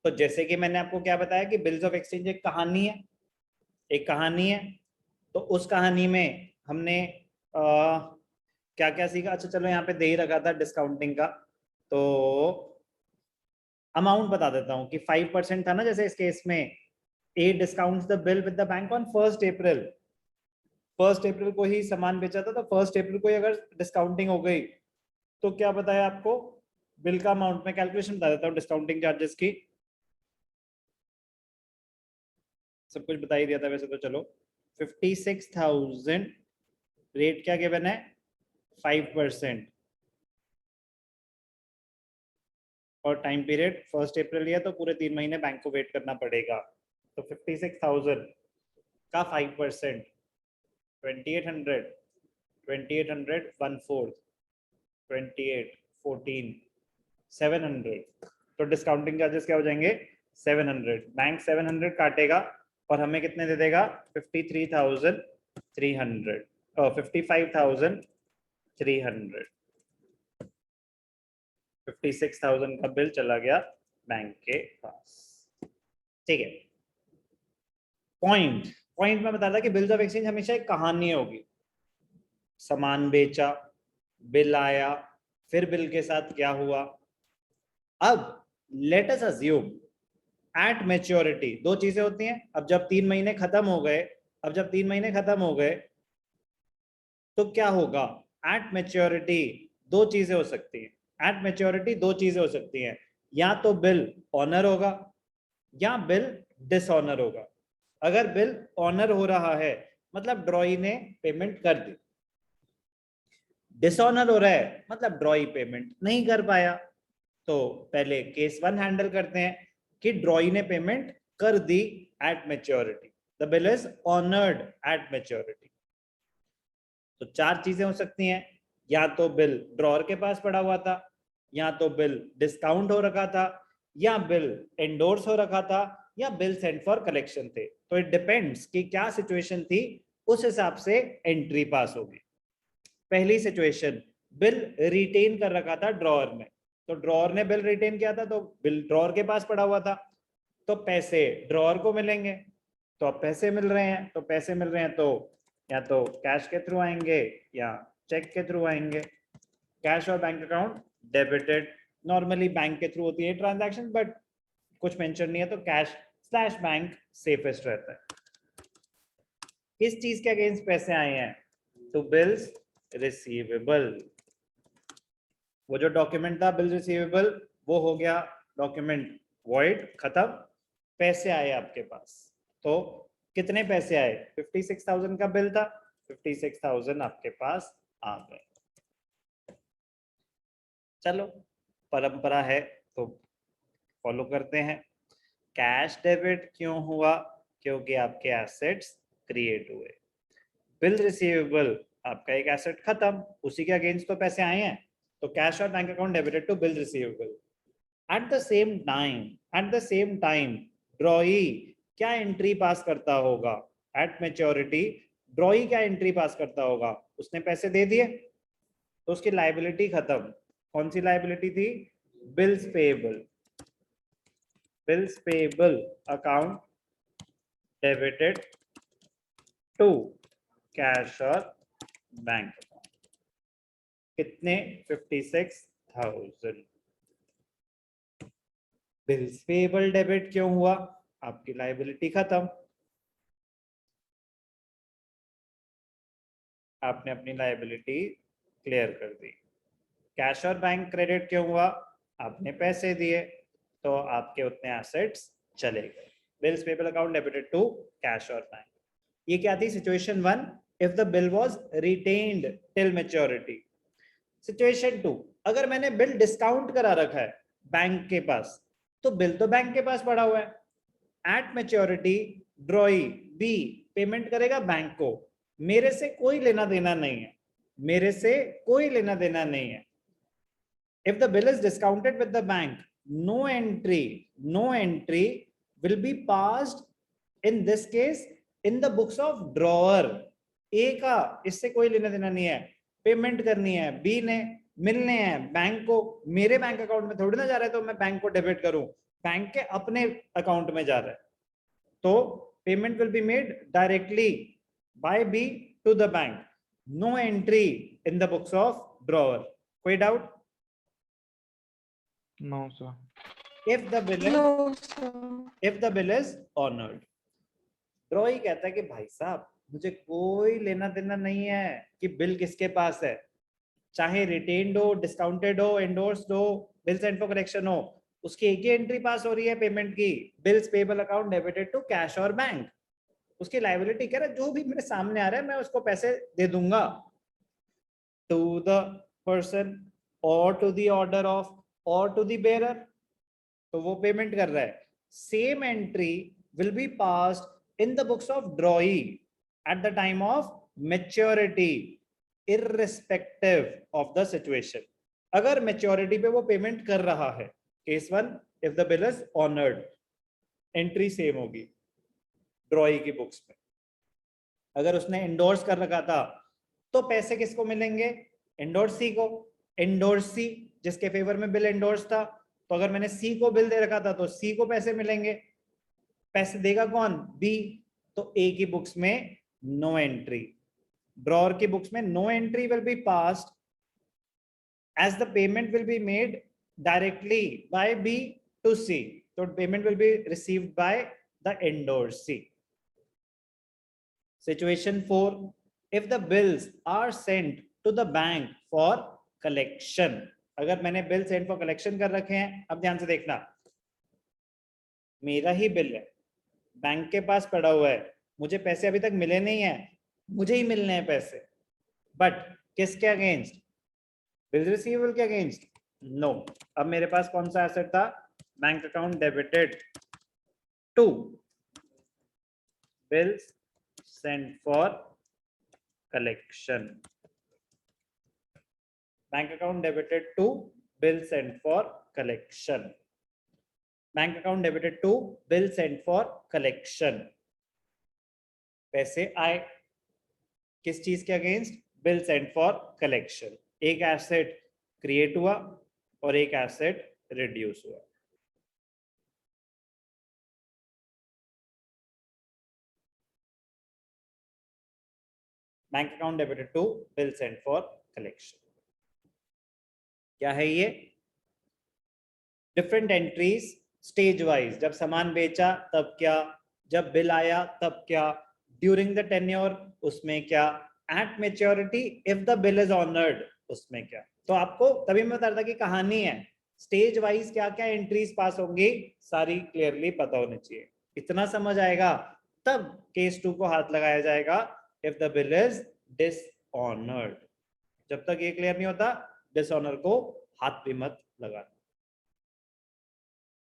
तो जैसे कि मैंने आपको क्या बताया कि बिल्स ऑफ एक्सचेंज एक कहानी है, एक कहानी है। तो उस कहानी में हमने क्या क्या सीखा। अच्छा चलो यहाँ पे दे ही रखा था डिस्काउंटिंग का, तो अमाउंट बता देता हूँ कि 5% था ना जैसे इस केस में। A discounts the bill with the bank on 1 April. 1 April को ही सामान बेचा था, तो 1 अप्रैल को ही अगर डिस्काउंटिंग हो गई तो क्या बताया आपको, बिल का अमाउंट में कैलकुलेशन बता देता हूँ डिस्काउंटिंग चार्जेस की। सब कुछ बता ही दिया था वैसे तो। चलो 56,000, रेट क्या गिवन है 5%, और टाइम पीरियड 1 अप्रैल है, तो पूरे 3 महीने बैंक को वेट करना पड़ेगा। तो 56,000 का 5%, 2800, 2800 1/4, 28, 14, 700। तो डिस्काउंटिंग चार्जेस क्या हो जाएंगे 700। बैंक 700 काटेगा और हमें कितने दे देगा 53,300, 55,300। 56,000 का बिल चला गया बैंक के पास। ठीक है। पॉइंट पॉइंट में बता था कि बिल्स ऑफ एक्सचेंज हमेशा एक कहानी होगी। सामान बेचा, बिल आया, फिर बिल के साथ क्या हुआ। अब let us assume at maturity दो चीजें होती हैं। अब जब 3 महीने खत्म हो गए, अब जब 3 महीने खत्म हो गए तो क्या होगा एट मैच्योरिटी। दो चीजें हो सकती हैं एट मैच्योरिटी, दो चीजें हो सकती हैं। या तो बिल ऑनर होगा या बिल डिसऑनर होगा। अगर बिल ऑनर हो रहा है मतलब ड्रॉई ने पेमेंट कर दी, डिसऑनर हो रहा है मतलब ड्रॉई पेमेंट नहीं कर पाया। तो पहले केस 1 हैंडल करते हैं कि ड्रॉई ने पेमेंट कर दी at maturity, the bill is honoured at maturity. तो चार चीजें हो सकती हैं, या तो बिल ड्रॉअर के पास पड़ा हुआ था, या तो बिल डिस्काउंट हो रखा था, या बिल एंडोर्स हो रखा था, या बिल सेंट फॉर कलेक्शन थे। तो इट डिपेंड्स कि क्या सिचुएशन थी, उस हिसाब से एंट्री पास होगी। पहली सिचुएशन, बिल रिटेन कर रखा था ड्रॉअर ने, तो ड्रॉअर ने बिल रिटेन किया था तो बिल ड्रॉअर के पास पड़ा हुआ था, तो पैसे ड्रॉअर को मिलेंगे। तो अब पैसे मिल रहे हैं, तो पैसे मिल रहे हैं तो या तो कैश के थ्रू आएंगे या चेक के थ्रू आएंगे। कैश और bank account debited, normally bank के थ्रू होती है ट्रांजैक्शन, बट कुछ मेंशन नहीं है तो कैश स्लैश बैंक सेफेस्ट रहता है। किस चीज के अगेंस्ट पैसे आए हैं, टू बिल्स रिसीवेबल। वो जो डॉक्यूमेंट था बिल रिसीवेबल वो हो गया डॉक्यूमेंट वॉइड, खत्म। पैसे आए आपके पास, तो कितने पैसे आए 56,000 का बिल था, 56,000 आपके पास आ गए। चलो परंपरा है तो फॉलो करते हैं। कैश डेबिट क्यों हुआ, क्योंकि आपके एसेट्स क्रिएट हुए। बिल रिसीवेबल आपका एक एसेट खत्म, उसी के अगेंस्ट तो पैसे आए हैं, तो कैश और bank account debited to bill receivable. At the same time drawee क्या एंट्री पास करता होगा एट मैच्योरिटी। ड्रॉई क्या एंट्री पास करता होगा, उसने पैसे दे दिए तो उसकी लायबिलिटी खत्म। कौन सी लायबिलिटी थी, bills payable. Bills payable account debited to cash और बैंक अकाउंट। कितने 56,000। बिल्स पेएबल डेबिट क्यों हुआ, आपकी लायबिलिटी खत्म, आपने अपनी लायबिलिटी क्लियर कर दी। कैश और बैंक क्रेडिट क्यों हुआ, आपने पैसे दिए तो आपके उतने एसेट्स चले गए। Bills payable account debited to cash और बैंक। ये क्या थी situation 1, if the bill was retained till maturity. Situation 2, अगर मैंने बिल डिस्काउंट करा रखा है बैंक के पास, तो बिल तो बैंक के पास पड़ा हुआ है। At maturity drawee be payment करेगा बैंक को, मेरे से कोई लेना देना नहीं है, मेरे से कोई लेना देना नहीं है। If the bill is discounted with the bank, no entry will be passed in this case in the books of drawer. A का इससे कोई लेना देना नहीं है, पेमेंट करनी है बी ने, मिलने हैं बैंक को, मेरे बैंक अकाउंट में थोड़ी ना जा रहा है तो मैं बैंक को डेबिट करूं। बैंक के अपने अकाउंट में जा रहा है, तो payment will be made directly by B to the bank, no entry in the books of drawer. कोई doubt? No sir. if the bill is No, sir. if the bill is honored। Drawee कहता है कि भाई साहब मुझे कोई लेना देना नहीं है कि बिल किसके पास है, चाहे रिटेन्ड हो, डिस्काउंटेड हो, एंडोर्स्ड हो, बिल सेंड फॉर कलेक्शन हो, उसकी एक ही एंट्री पास हो रही है पेमेंट की, bills payable account debited to cash और बैंक। उसकी लायबिलिटी कह रहा है जो भी मेरे सामने आ रहा है मैं उसको पैसे दे दूंगा टू द पर्सन और टू द ऑर्डर ऑफ और टू द बेयरर, तो वो पेमेंट कर रहा है। Same entry will be passed in the books of ड्रॉई at the time of maturity irrespective of the situation। अगर मैच्योरिटी पे वो पेमेंट कर रहा है, case 1 if the bill is honoured, entry same होगी ड्रॉई की बुक्स में। अगर उसने एंडोर्स कर रखा था तो पैसे किसको मिलेंगे? एंडोर्सी को। एंडोर्सी जिसके फेवर में बिल एंडोर्स था, तो अगर मैंने सी को बिल दे रखा था तो सी को पैसे मिलेंगे। पैसे देगा कौन? बी। तो ए की बुक्स में नो एंट्री, ड्रॉअर की बुक्स में no entry will be passed as the payment will be made directly by B to C, so payment will be received by the endorsee। Situation 4, if the bills are sent to the bank for collection। अगर मैंने bill send for collection कर रखे हैं, अब ध्यान से देखना, मेरा ही बिल है, बैंक के पास पड़ा हुआ है, मुझे पैसे अभी तक मिले नहीं है, मुझे ही मिलने हैं पैसे, बट किसके अगेंस्ट? बिल रिसीवेबल के अगेंस्ट? नो। अब मेरे पास कौन सा एसेट था? Bank account debited to bills sent for collection. Bank account debited to bill sent for collection. Bank account debited to bill sent for collection. पैसे आए किस चीज के against? Bill sent for collection. एक एसेट क्रिएट हुआ और एक asset reduce हुआ। Bank account debited to bill sent for collection. क्या है ये? डिफरेंट एंट्रीज स्टेज वाइज, जब सामान बेचा तब क्या, जब बिल आया तब क्या, ड्यूरिंग द टेन्योर उसमें क्या, at maturity if the bill is honoured उसमें क्या। तो आपको तभी मैं बता रहा था कि कहानी है, स्टेज वाइज क्या क्या एंट्रीज पास होंगी सारी क्लियरली पता होनी चाहिए। इतना समझ आएगा तब केस 2 को हाथ लगाया जाएगा if the bill is dishonoured. जब तक ये क्लियर नहीं होता डिसऑनर को हाथ भी मत लगाना।